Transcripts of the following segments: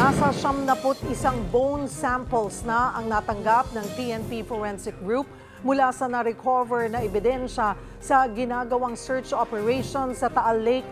Nasa 71 bone samples na ang natanggap ng PNP Forensic Group mula sa na-recover na ebidensya sa ginagawang search operation sa Taal Lake.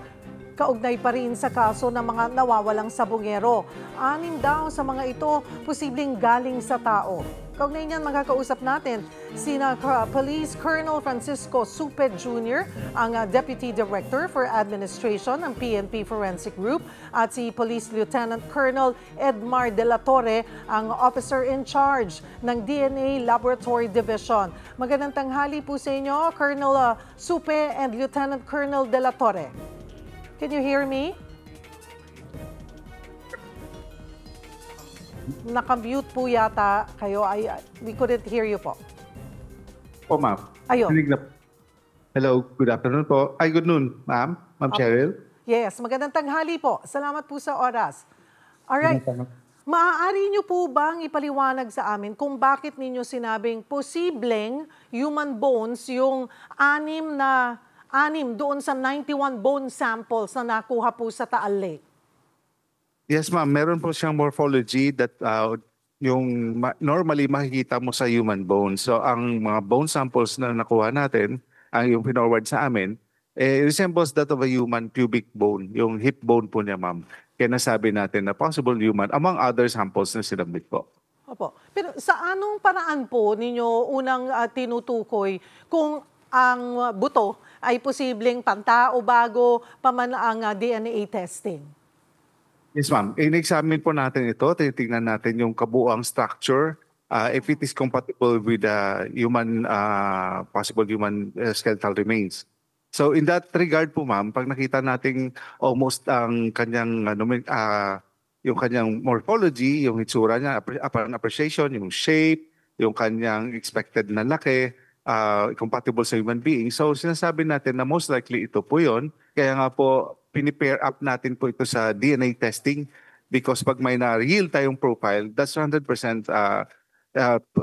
Kaugnay pa rin sa kaso ng mga nawawalang sabongero. 6 daw sa mga ito posibleng galing sa tao. Kaugnay niyan, makakausap natin sina Police Colonel Francisco Suped Jr., ang Deputy Director for Administration ng PNP Forensic Group, at si Police Lieutenant Colonel Edmar De La Torre, ang Officer in Charge ng DNA Laboratory Division. Magandang tanghali po sa inyo, Colonel Supe and Lieutenant Colonel De La Torre. Can you hear me? Naka-mute po yata kayo. We couldn't hear you po. Po, ma'am. Ayun. Hello, good afternoon po. Ay, good noon, ma'am. Ma'am Cheryl. Yes, magandang tanghali po. Salamat po sa oras. Alright. Maaari niyo po bang ipaliwanag sa amin kung bakit ninyo sinabing posibleng human bones yung 6 doon sa 91 bone samples na nakuha po sa Taal Lake? Yes, ma'am. Meron po siyang morphology that yung normally makikita mo sa human bone. So, ang mga bone samples na nakuha natin, ang yung pinorward sa amin, resembles that of a human pubic bone, yung hip bone po niya, ma'am. Kaya nasabi natin na possible human, among other samples na sinabit po. Opo. Pero sa anong paraan po ninyo unang tinutukoy kung ang buto ay posibleng pantao bago pa man ang DNA testing? Yes, ma'am. In-examine po natin ito. Tinitingnan natin yung kabuuang structure. If it is compatible with human, possible human skeletal remains. So in that regard po, ma'am, pag nakita natin almost ang kanyang, yung kanyang morphology, yung itsura niya, upon appreciation, yung shape, yung kanyang expected na laki, compatible sa human being. So sinasabi natin na most likely ito po yun. Kaya nga po, pinipair up natin po ito sa DNA testing because pag may na-real tayong profile, that's 100%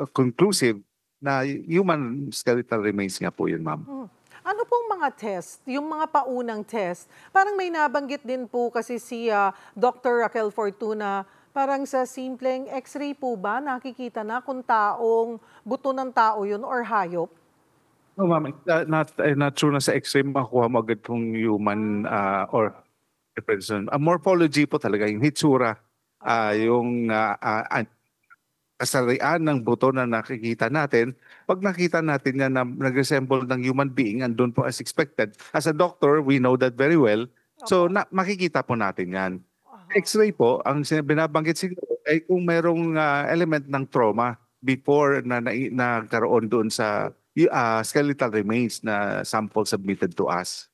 conclusive na human skeletal remains nga po yun, ma'am. Ano pong mga test, yung mga paunang test? Parang may nabanggit din po kasi si Dr. Raquel Fortuna, parang sa simpleng x-ray po ba nakikita na kung buto ng tao yun or hayop? No, ma'am, not true na sa X-ray makuha mo agad kung human or person. Ang morphology po talaga, yung hitsura, yung kasarian ng buto na nakikita natin. Pag nakita natin yan na nag-resemble ng human being, andun po as expected. As a doctor, we know that very well. So makikita po natin yan. X-ray po, ang binabanggit siguro ay kung merong element ng trauma before na nagkaroon doon sa skeletal remains na sample submitted to us.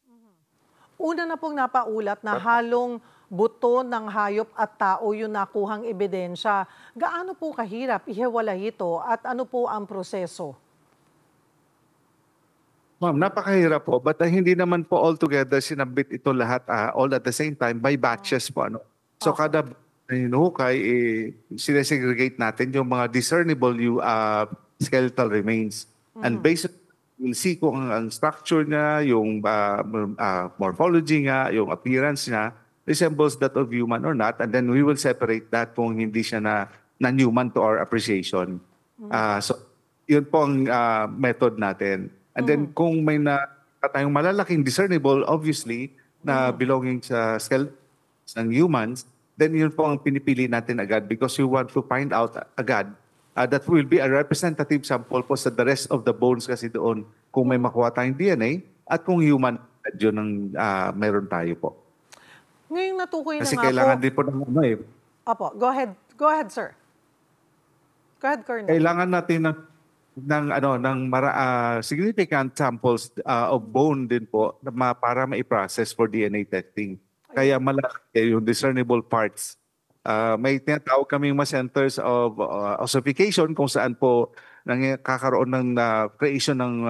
Una na pong napaulat na halong buto ng hayop at tao yung nakuhang ebidensya. Gaano po kahirap ihiwalay ito at ano po ang proseso? Ma'am, napakahirap po but hindi naman po all together sinabit ito lahat all at the same time by batches po. Ano? So kada hinuhukay, sinesegregate natin yung mga discernible skeletal remains. And basically, we'll see kung ang structure niya, yung morphology niya, yung appearance niya, resembles that of human or not. And then we will separate that kung hindi siya non-human to our appreciation. So, yun po ang method natin. And then kung may tayong malalaking discernible, obviously, na belonging sa skeletons ng humans, then yun po ang pinipili natin agad because we want to find out agad that will be a representative sample po sa the rest of the bones kasi doon kung may makuha tayong DNA at kung human yun ang meron tayo po. Ngayong natukoy kasi na nga kailangan po. din po ng Opo, go ahead sir. Go ahead, Colonel. Kailangan natin ng significant samples of bone din po para ma-process for DNA testing. Kaya malaki yung discernible parts. May tinatawag kaming mga centers of ossification kung saan po kakaroon ng creation ng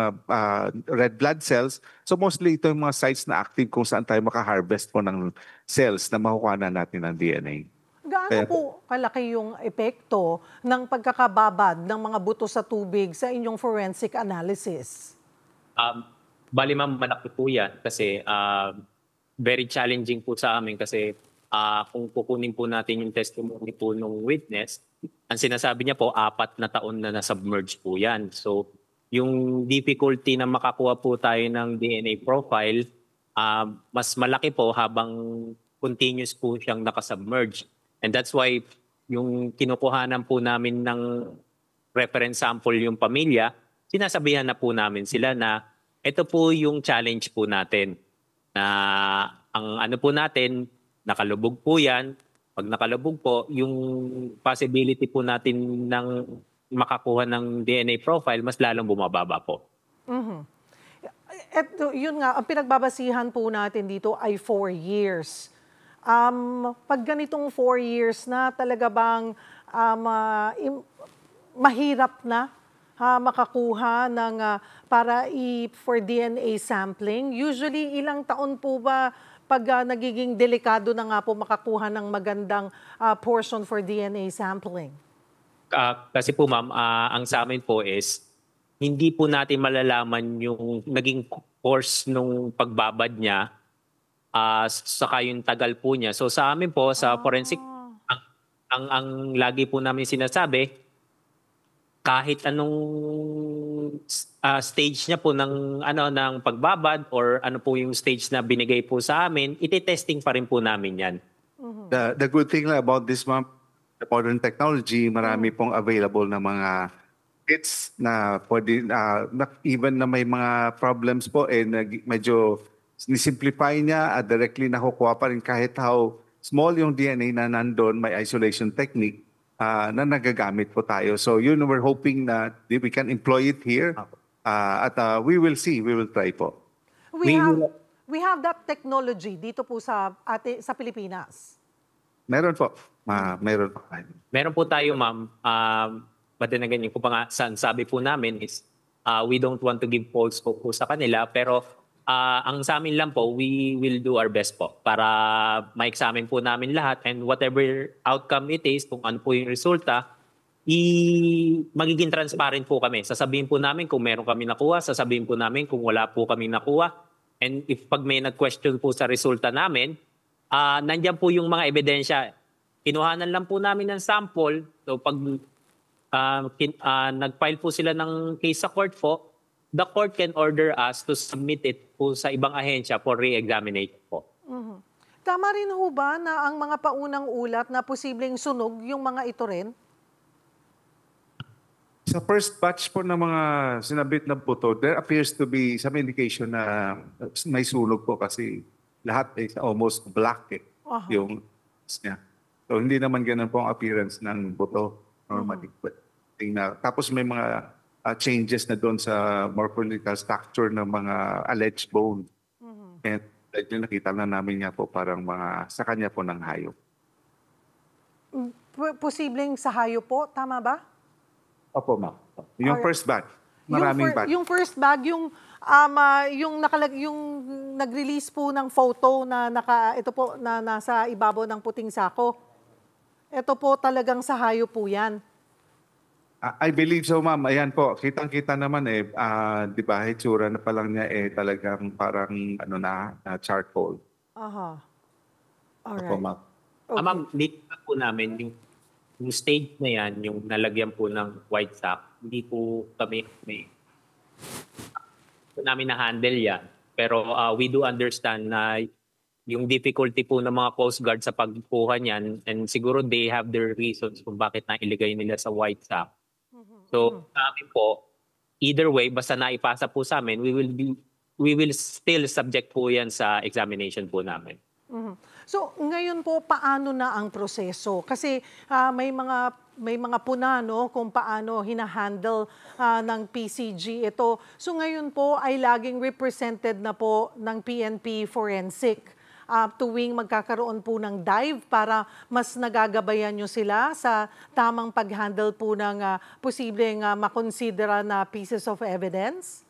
red blood cells. So mostly ito yung mga sites na active kung saan tayo makaharvest po ng cells na makukuha na natin ng DNA. Gaano po kalaki yung epekto ng pagkakababad ng mga buto sa tubig sa inyong forensic analysis? Bali ma'am, malaki po yan kasi very challenging po sa amin kasi kung kukunin po natin yung testimony po ng witness, ang sinasabi niya po 4 na taon na na-submerge po yan. So yung difficulty na makakuha po tayo ng DNA profile, mas malaki po habang continuous po siyang nakasubmerge. And that's why yung kinukuhanan po namin ng reference sample yung pamilya, sinasabihan na po namin sila na ito po yung challenge po natin. Na ang ano po natin, nakalubog po yan. Pag nakalubog po, yung possibility po natin ng makakuha ng DNA profile, mas lalong bumababa po. Eto, yun nga, ang pinagbabasihan po natin dito ay 4 years. Pag ganitong 4 years na, talaga bang mahirap na makakuha ng for DNA sampling? Usually, ilang taon po ba pag nagiging delikado na nga po makakuha ng magandang portion for DNA sampling? Kasi po ma'am, ang sa amin po is, hindi po natin malalaman yung naging course nung pagbabad niya, saka yung tagal po niya. So sa amin po, sa forensic, ang lagi po namin sinasabi, kahit anong stage niya po ng pagbabad or ano po yung stage na binigay po sa amin, iti-testing pa rin po namin 'yan. The good thing about this, ma'am, the modern technology, marami pong available na mga kits na pwede, even na may mga problems po, medyo nisimplify niya at directly nakukuha pa rin kahit how small yung DNA na nandun, may isolation technique na nagagamit po tayo. So yun, we're hoping na we can employ it here at we will see, we will try po. We have that technology dito po sa Pilipinas. Meron po. Meron po. Meron po tayo, ma'am. But then again, yung po pa nga, sabi po namin is we don't want to give false hope po sa kanila. Pero ang sa amin lang po, we will do our best po para ma-examine po namin lahat. And whatever outcome it is, kung ano po yung resulta, magiging transparent po kami. Sasabihin po namin kung meron kami nakuha, sasabihin po namin kung wala po kami nakuha. And if pag may nag-question po sa resulta namin, nandyan po yung mga ebidensya. Kinuhanan lang po namin ng sample. So pag nag-file po sila ng case sa court po, the court can order us to submit it po sa ibang ahensya for re-examination po. Tama rin ho ba na ang mga paunang ulat na posibleng sunog yung mga ito rin? Sa first batch po ng mga sinabit na buto, there appears to be some indication na may sunog po kasi lahat is almost black yung niya. So hindi naman ganun po ang appearance ng buto normally. Tapos may mga changes na doon sa morphological structure ng mga alleged bone. And yung nakita na namin nga po parang mga sa kanya po ng hayop. Posibleng sa hayop po, tama ba? Opo, ma'am. Yung first batch. Maraming batch. Yung first bag, yung nag-release po ng photo na ito po na nasa ibabaw ng puting sako. Ito po talagang sa hayop po 'yan. I believe so, ma'am. Ayan po, kitang-kita naman di ba, hitsura na pa lang niya talagang parang charcoal. Alright. Opo, ma'am. Okay. Ma'am, dito po namin yung stage na yan, yung nalagyan po ng white sack, hindi po kami namin na-handle yan. Pero we do understand na yung difficulty po ng mga Coast Guard sa pagkuha niyan, and siguro they have their reasons kung bakit nailigay nila sa white sack. So, sa amin po, either way, basta naipasa po sa amin, we will still subject po yan sa examination po namin. So, ngayon po, paano na ang proseso? Kasi may mga puna, no, kung paano hinahandle ng PCG ito. So, ngayon po ay laging represented na po ng PNP Forensic. Tuwing magkakaroon po ng dive para mas nagagabayan nyo sila sa tamang pag-handle po ng posibleng makonsidera na pieces of evidence?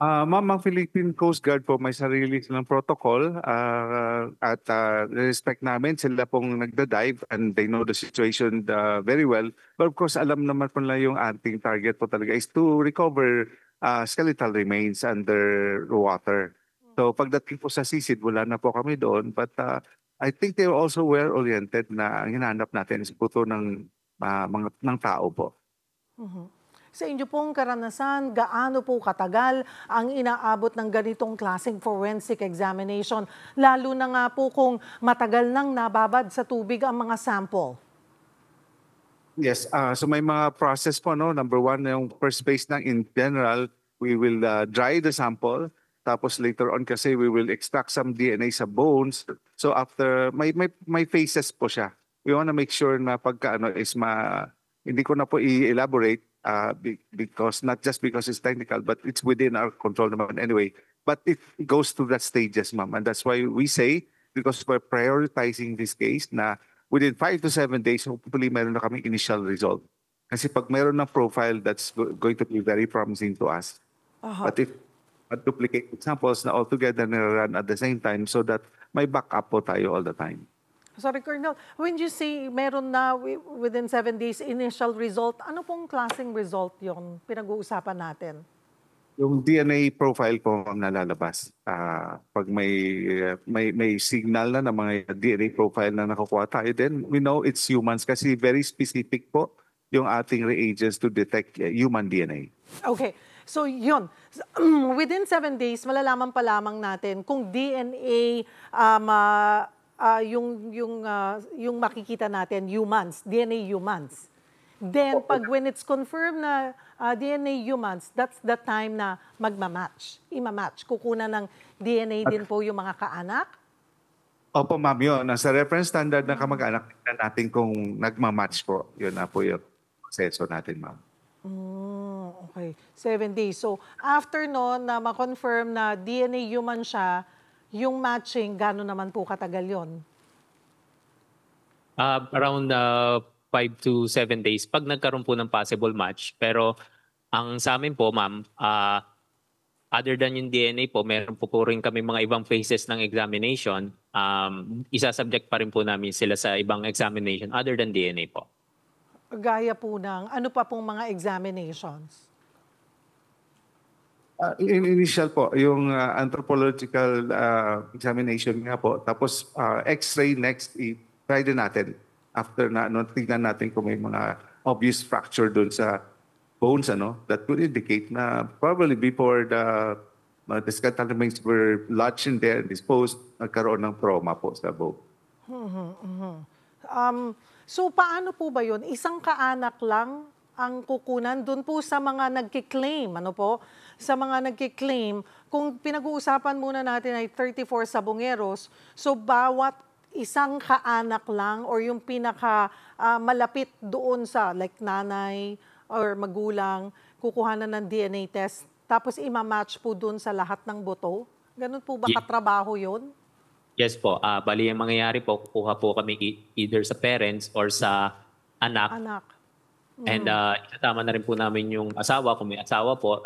Ma'am, ang Philippine Coast Guard po may sarili silang protocol at respect namin sila pong nagda-dive and they know the situation very well. But of course, alam naman po nila yung ating target po talaga is to recover skeletal remains under water. So pagdating po sa sisid, wala na po kami doon. But I think they were also well-oriented na ang hinahanap natin is puto ng tao po. Sa inyo pong karanasan, gaano po katagal ang inaabot ng ganitong klaseng forensic examination, lalo na nga po kung matagal nang nababad sa tubig ang mga sample? Yes, so may mga process po, no? Number one, yung first phase ng in general, we will dry the sample. Tapos later on kasi we will extract some DNA sa bones. So after, may phases po siya. We want to make sure na pagka hindi ko na po i-elaborate because not just because it's technical, but it's within our control naman anyway. But it goes through that stages, ma'am. And that's why we say, because we're prioritizing this case na within 5 to 7 days, hopefully meron na kami initial result. Kasi pag meron ng profile, that's going to be very promising to us. But if duplicate samples na altogether na-run at the same time so that may backup po tayo all the time. Sorry, Colonel, when you say meron na within 7 days initial result, ano pong klaseng result yung pinag-uusapan natin? Yung DNA profile po ang nalalabas. Pag may signal na mga DNA profile na nakukuha tayo, then we know it's humans kasi very specific po yung ating reagents to detect human DNA. Okay. So yun, within 7 days, malalaman pa lamang natin kung DNA, yung makikita natin, DNA humans. Then pag when it's confirmed na DNA humans, that's the time na ima-match. Kukunan ng DNA din po yung mga kaanak? Opo, ma'am, yun. Sa reference standard ng kamag-anak, tingnan natin kung nagmamatch po. Yun na po yung proseso natin, ma'am. Okay, 7 days. So, after no, na ma-confirm na DNA human siya, yung matching, gano'n naman po katagal yun? Around 5 to 7 days pag nagkaroon po ng possible match. Pero ang sa amin po, ma'am, other than yung DNA po, meron po rin kami mga ibang phases ng examination. Isasubject pa rin po namin sila sa ibang examination other than DNA po. Gaya po ng, ano pa pong mga examinations? Initial po, yung anthropological examination nga po. Tapos X-ray next, i-try din natin. After na, tignan natin kung may mga obvious fracture doon sa bones, that would indicate na probably before the skeletal remains were lodged in there and disposed, nagkaroon ng trauma po sa bone. So paano po ba yun? Isang kaanak lang ang kukunan doon po sa mga nagkiklaim, sa mga nagkiklaim, kung pinag-uusapan muna natin ay 34 sabongeros, so bawat isang kaanak lang or yung pinaka malapit doon sa like nanay or magulang, kukuhanan ng DNA test, tapos ima-match po doon sa lahat ng buto? Ganun po ba katrabaho yun? Yes po. Bali yung mangyayari po, kukuha po kami either sa parents or sa anak. And itatama na rin po namin yung asawa, kung may asawa po,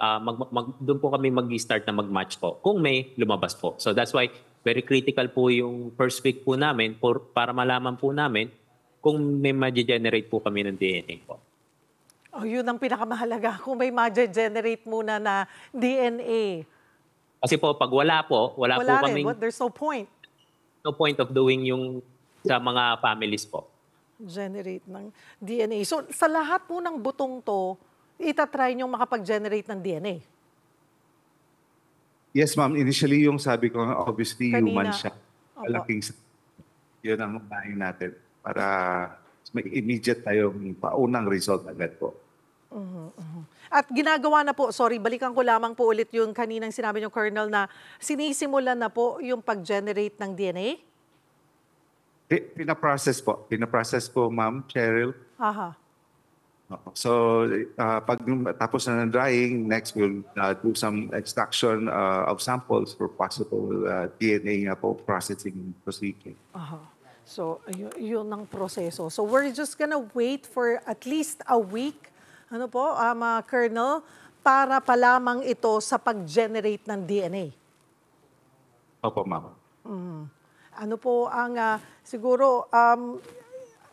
doon po kami mag-start na mag-match po kung may lumabas po. So that's why very critical po yung first week po namin para malaman po namin kung may ma-generate po kami ng DNA po. Yun ang pinakamahalaga, kung may ma-generate muna na DNA. Kasi po pag wala po kaming... There's no point. No point of doing yung sa mga families po. Generate ng DNA. So, sa lahat po ng butong to, itatry nyo makapag-generate ng DNA? Yes, ma'am. Initially, yung sabi ko, obviously, Kanina. human siya. Malaking yun ang unahin natin para may immediate tayong paunang result agad po. At ginagawa na po, balikan ko lamang po ulit yung kaninang sinabi niyo, Colonel, na sinisimulan na po yung pag-generate ng DNA? Pinaprocess po, Ma'am Cheryl. So, pag tapos na ng drying, next we'll do some extraction of samples for possible DNA processing procedure. So, yun ang proseso. So, we're just gonna wait for at least a week, Colonel, para pa lamang ito sa pag-generate ng DNA. Opo, ma'am. Ano po ang, siguro,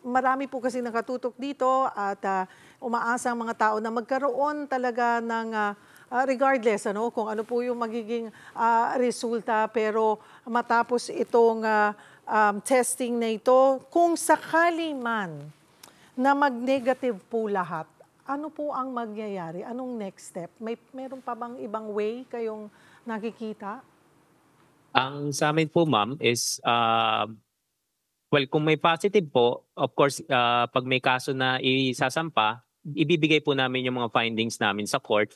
marami po kasi nakatutok dito at umaasa ang mga tao na magkaroon talaga ng, regardless, kung ano po yung magiging resulta, pero matapos itong testing na ito, kung sakali man na mag-negative po lahat, ano po ang magyayari? Anong next step? Meron pa bang ibang way kayong nakikita? Ang sa amin po, ma'am, is well, kung may positive po, of course, pag may kaso na isasampa, ibibigay po namin yung mga findings namin sa court.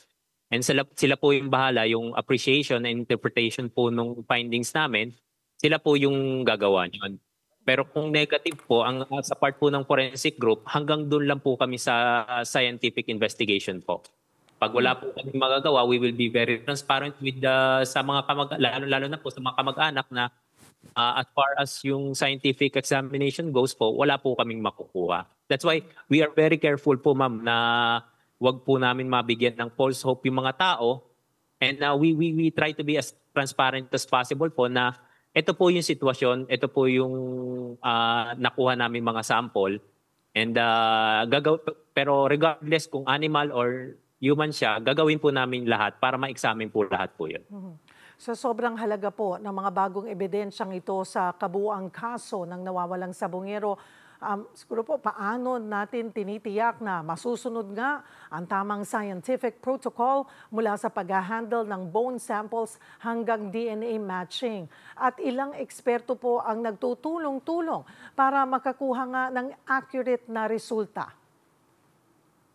And sila po yung bahala, yung appreciation and interpretation po ng findings namin, sila po yung gagawa niyon. Pero kung negative po, sa part po ng forensic group, hanggang doon lang po kami sa scientific investigation po. Pag wala po kami magagawa, we will be very transparent with sa mga lalo na po sa mga kamag-anak na as far as yung scientific examination goes po, wala po kaming makukuha. That's why we are very careful po, ma'am, na wag po namin mabigyan ng false hope yung mga tao. And we try to be as transparent as possible po na ito po yung sitwasyon, ito po yung nakuha namin mga sample. And pero regardless kung animal or human siya, gagawin po namin lahat para ma-examine po lahat po yun. So sobrang halaga po ng mga bagong ebidensyang ito sa kabuuang kaso ng nawawalang sabongero. Siguro po, paano natin tinitiyak na masusunod nga ang tamang scientific protocol mula sa pag-handle ng bone samples hanggang DNA matching? At ilang eksperto po ang nagtutulong-tulong para makakuha nga ng accurate na resulta?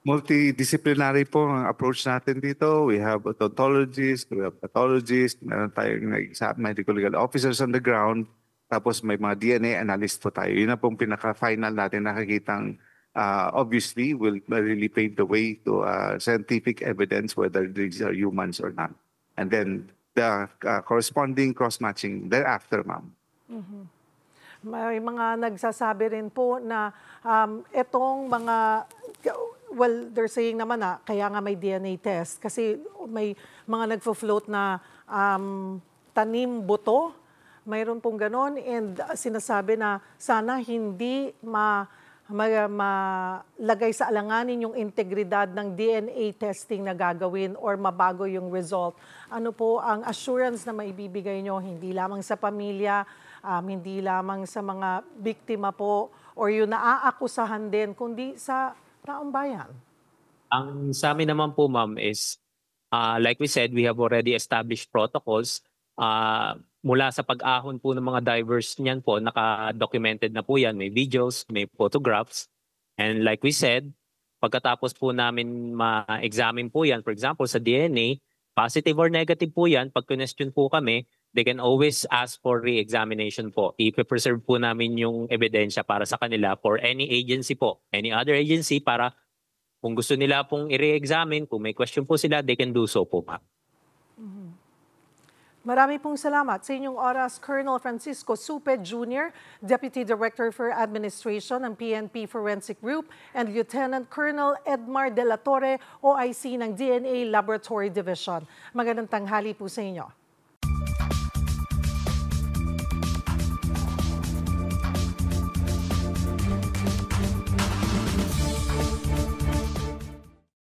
Multidisciplinary po ang approach natin dito. We have odontologists, we have pathologists, meron tayong medical legal officers on the ground, tapos may mga DNA analyst po tayo. Yun na pong pinaka-final natin nakikitang obviously will really pave the way to scientific evidence whether these are humans or not. And then the corresponding cross-matching thereafter, ma'am. May mga nagsasabi rin po na itong mga, well, they're saying naman na kaya nga may DNA test kasi may mga nagfo-float na tanim buto. Mayroon pong ganon and sinasabi na sana hindi malagay sa alanganin yung integridad ng DNA testing na gagawin or mabago yung result. Ano po ang assurance na maibibigay nyo hindi lamang sa pamilya, hindi lamang sa mga biktima po or yung naaakusahan din, kundi sa taong bayan? Ang sa amin naman po, ma'am, is like we said, we have already established protocols. Mula sa pag-ahon po ng mga divers niyan po, naka-documented na po yan. May videos, may photographs. And like we said, pagkatapos po namin ma-examine po yan, for example, sa DNA, positive or negative po yan, pag question po kami, they can always ask for re-examination po. I-preserve po namin yung ebidensya para sa kanila for any agency po, any other agency para kung gusto nila pong i-re-examine, kung may question po sila, they can do so po, ma'am. Marami pong salamat sa inyong oras, Colonel Francisco Supe Jr., Deputy Director for Administration ng PNP Forensic Group, and Lieutenant Colonel Edmar De La Torre, OIC ng DNA Laboratory Division. Magandang tanghali po sa inyo.